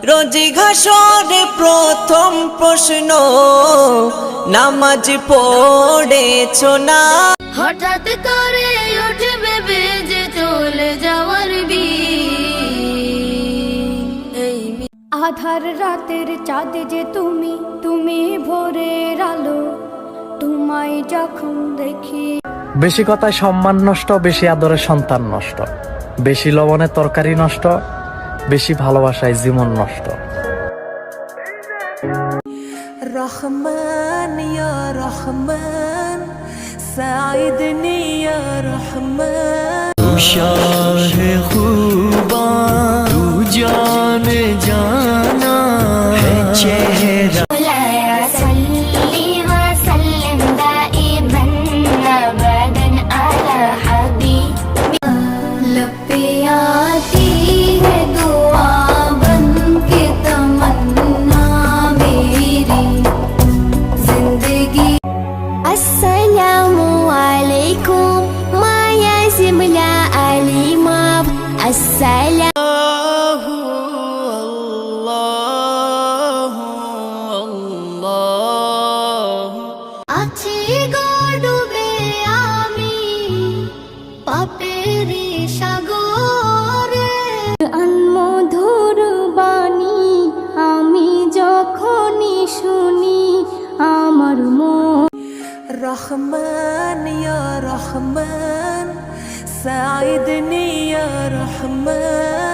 রোজি ঘাসরে প্রথম প্রশ্ন, নামাজ পড়েছো না? হঠাৎ করে উঠবে বেজে চলে যাওয়ার আধার রাতের চাঁদ যে তুমি, তুমি ভোরের আলো, তোমায় যখন দেখি। বেশি কথায় সম্মান নষ্ট, বেশি আদরে সন্তান নষ্ট, বেশি লবণে তরকারি নষ্ট, বেশি ভালোবাসায় জীবন নষ্ট। রহমান ইয়া রহমান, সাইদনি ইয়া রহমান। তু শাহে খুবা, তু জানে জানা है चेहरा। अस्सलामु अलैकुम माया जिमला अलीमा अस्सलाम। আছি গডুবে আমি পাপেরি সাগরে, আনমধুর বাণী আমি যখনই শুনি, আমার মন। রহমান ইয়া রহমান, সাইদনি ইয়া রহমান।